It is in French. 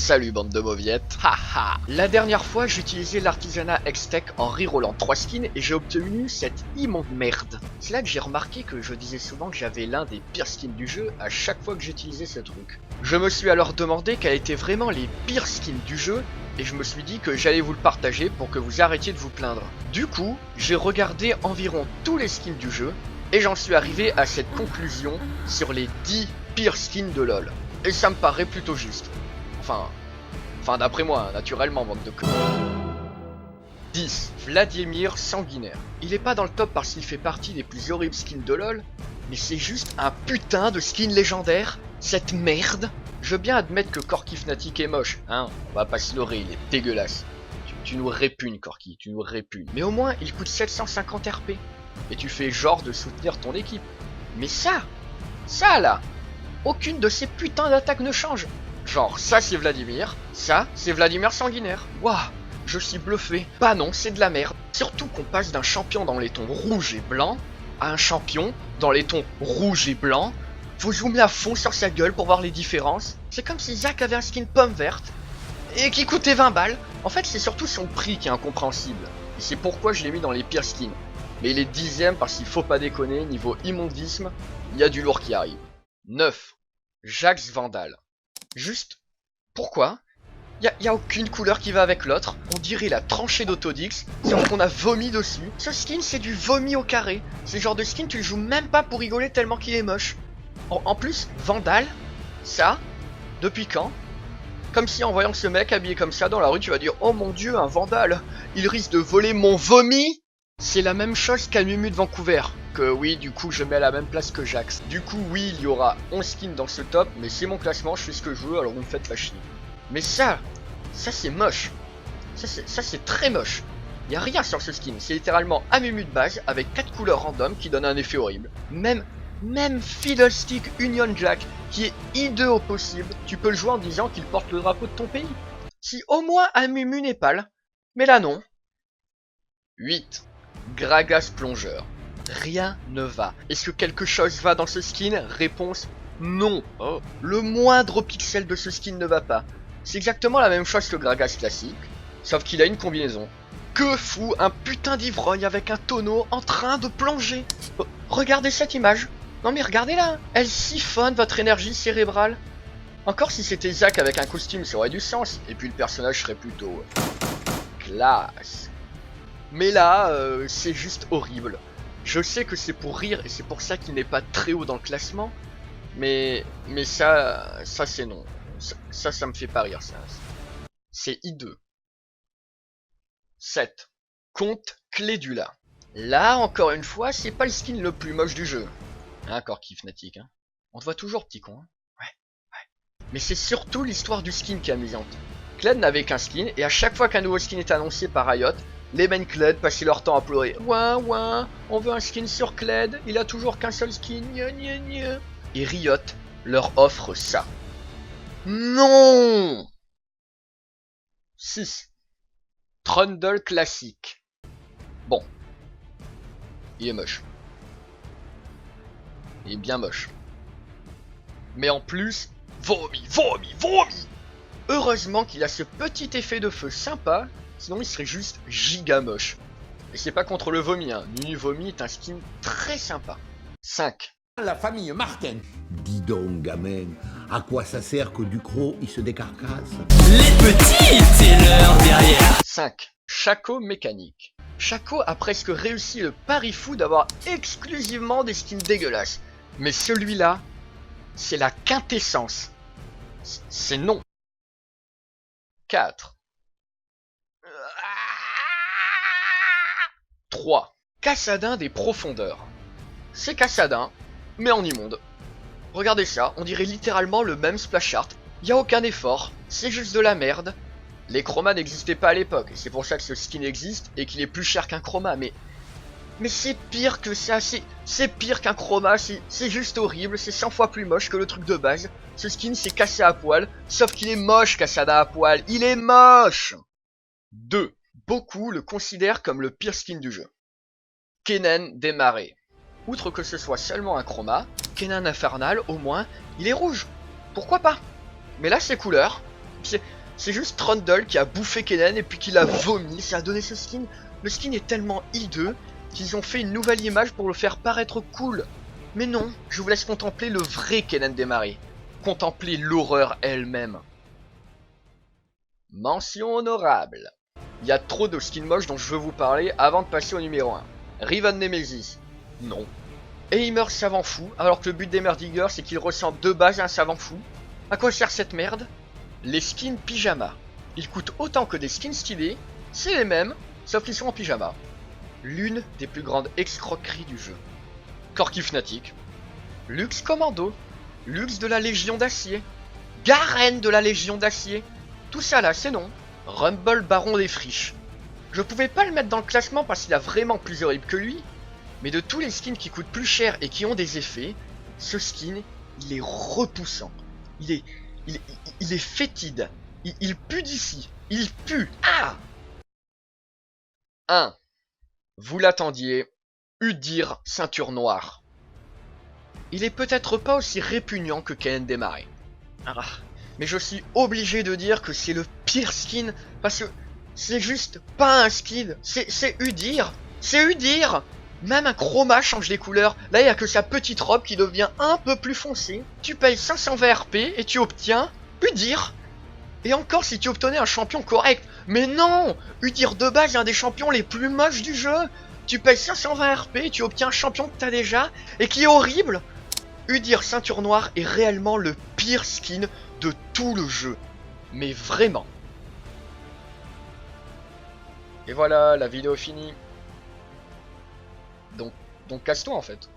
Salut bande de mauviettes. Haha. La dernière fois j'utilisais l'artisanat Hextech en rerollant 3 skins et j'ai obtenu cette immonde merde. C'est là que j'ai remarqué que je disais souvent que j'avais l'un des pires skins du jeu à chaque fois que j'utilisais ce truc. Je me suis alors demandé quels étaient vraiment les pires skins du jeu et je me suis dit que j'allais vous le partager pour que vous arrêtiez de vous plaindre. Du coup, j'ai regardé environ tous les skins du jeu et j'en suis arrivé à cette conclusion sur les 10 pires skins de LoL. Et ça me paraît plutôt juste. Enfin d'après moi, naturellement, bande de conneries. 10. Vladimir Sanguinaire. Il est pas dans le top parce qu'il fait partie des plus horribles skins de LoL, mais c'est juste un putain de skin légendaire, cette merde. Je veux bien admettre que Corki Fnatic est moche, hein, on va pas se leurrer, il est dégueulasse. Tu nous répugnes Corki, tu nous répugnes. Mais au moins, il coûte 750 RP. Et tu fais genre de soutenir ton équipe. Mais ça là, aucune de ces putains d'attaques ne change. Genre, ça c'est Vladimir, ça c'est Vladimir Sanguinaire. Waouh, je suis bluffé. Bah non, c'est de la merde. Surtout qu'on passe d'un champion dans les tons rouge et blanc à un champion dans les tons rouge et blanc. Faut zoomer à fond sur sa gueule pour voir les différences. C'est comme si Zach avait un skin pomme verte et qui coûtait 20 balles. En fait, c'est surtout son prix qui est incompréhensible. Et c'est pourquoi je l'ai mis dans les pires skins. Mais il est 10ème parce qu'il faut pas déconner, niveau immondisme, il y a du lourd qui arrive. 9. Jax Vandal. Juste, pourquoi y a aucune couleur qui va avec l'autre. On dirait la tranchée d'Autodix, sauf qu'on a vomi dessus. Ce skin, c'est du vomi au carré. C'est le genre de skin, tu le joues même pas pour rigoler tellement qu'il est moche. En plus, Vandal, ça, depuis quand? Comme si en voyant ce mec habillé comme ça dans la rue, tu vas dire « Oh mon dieu, un Vandal, il risque de voler mon vomi !» C'est la même chose qu'à Mumu de Vancouver. Que oui, du coup, je mets à la même place que Jax. Du coup, oui, il y aura 11 skins dans ce top, mais c'est mon classement, je fais ce que je veux, alors vous me faites la chier. Mais ça c'est moche. Ça c'est très moche. Il y a rien sur ce skin, c'est littéralement un Mumu de base avec 4 couleurs random qui donnent un effet horrible. Même Fiddlestick Union Jack, qui est hideux au possible, tu peux le jouer en disant qu'il porte le drapeau de ton pays. Si au moins un Mumu n'est pâle, mais là non. 8. Gragas Plongeur. Rien ne va. Est-ce que quelque chose va dans ce skin? Réponse non. Oh. Le moindre pixel de ce skin ne va pas. C'est exactement la même chose que Gragas classique, sauf qu'il a une combinaison. Que fout un putain d'ivrogne avec un tonneau en train de plonger? Oh, regardez cette image. Non mais regardez là, elle siphonne votre énergie cérébrale. Encore si c'était Zach avec un costume, ça aurait du sens. Et puis le personnage serait plutôt classe. Mais là, c'est juste horrible. Je sais que c'est pour rire et c'est pour ça qu'il n'est pas très haut dans le classement. Mais ça c'est non. Ça me fait pas rire, ça. C'est hideux. 7. Comte Clédula. Là, encore une fois, c'est pas le skin le plus moche du jeu. Hein, Corki Fnatic, hein. On te voit toujours, petit con, hein. Ouais. Mais c'est surtout l'histoire du skin qui est amusante. Kled n'avait qu'un skin, et à chaque fois qu'un nouveau skin est annoncé par Riot, les main Kled passaient leur temps à pleurer. Ouin, on veut un skin sur Kled, il a toujours qu'un seul skin, gna gna gna. Et Riot leur offre ça. Non. 6. Trundle classique. Bon. Il est moche. Il est bien moche. Mais en plus, vomi. Heureusement qu'il a ce petit effet de feu sympa, sinon il serait juste giga moche. Et c'est pas contre le vomi, hein. Nunu Vomi est un skin très sympa. 5. La famille Martin. Dis donc, gamin, à quoi ça sert que Ducrot, il se décarcasse? Les petits, c'est l'heure derrière. 5. Shaco mécanique. Shaco a presque réussi le pari fou d'avoir exclusivement des skins dégueulasses. Mais celui-là, c'est la quintessence. C'est non. 4. 3. Cassadin des profondeurs. C'est Cassadin, mais en immonde. Regardez ça, on dirait littéralement le même splash art. Y a aucun effort, c'est juste de la merde. Les chromas n'existaient pas à l'époque, et c'est pour ça que ce skin existe et qu'il est plus cher qu'un chroma, mais c'est pire que ça, c'est pire qu'un chroma, c'est juste horrible, c'est 100 fois plus moche que le truc de base. Ce skin c'est cassé à poil, sauf qu'il est moche Cassada à poil, il est moche. 2. Beaucoup le considèrent comme le pire skin du jeu. Kennen des Marais. Outre que ce soit seulement un chroma, Kennen Infernal, au moins, il est rouge. Pourquoi pas? Mais là, ses couleurs, C'est juste Trundle qui a bouffé Kennen et puis qui l'a vomi, ça a donné ce skin. Le skin est tellement hideux qu'ils ont fait une nouvelle image pour le faire paraître cool. Mais non, je vous laisse contempler le vrai Kennen des Marais. Contempler l'horreur elle-même. Mention honorable. Il y a trop de skins moches dont je veux vous parler avant de passer au numéro 1. Riven Nemesis. Non. Heimer savant fou, alors que le but des Merdiggers c'est qu'il ressemble de base à un savant fou. À quoi sert cette merde? Les skins pyjama. Ils coûtent autant que des skins stylés, c'est les mêmes, sauf qu'ils sont en pyjama. L'une des plus grandes escroqueries du jeu. Corki Fnatic. Lux Commando. Lux de la Légion d'Acier. Garen de la Légion d'Acier. Tout ça là, c'est non. Rumble Baron des Friches. Je pouvais pas le mettre dans le classement parce qu'il a vraiment plus horrible que lui. Mais de tous les skins qui coûtent plus cher et qui ont des effets, ce skin, il est repoussant. Il est fétide. Il pue d'ici. Il pue. Ah 1. Vous l'attendiez. Udyr ceinture noire. Il est peut-être pas aussi répugnant que Kennen des Marais. Ah, mais je suis obligé de dire que c'est le pire skin parce que c'est juste pas un skin. C'est Udyr. C'est Udyr. Même un chroma change les couleurs. Là, il n'y a que sa petite robe qui devient un peu plus foncée. Tu payes 520 RP et tu obtiens Udyr. Et encore si tu obtenais un champion correct. Mais non, Udyr de base est un des champions les plus moches du jeu. Tu payes 520 RP et tu obtiens un champion que t'as déjà et qui est horrible. Udyr ceinture noire est réellement le pire skin de tout le jeu. Mais vraiment. Et voilà, la vidéo est finie. Donc casse-toi en fait.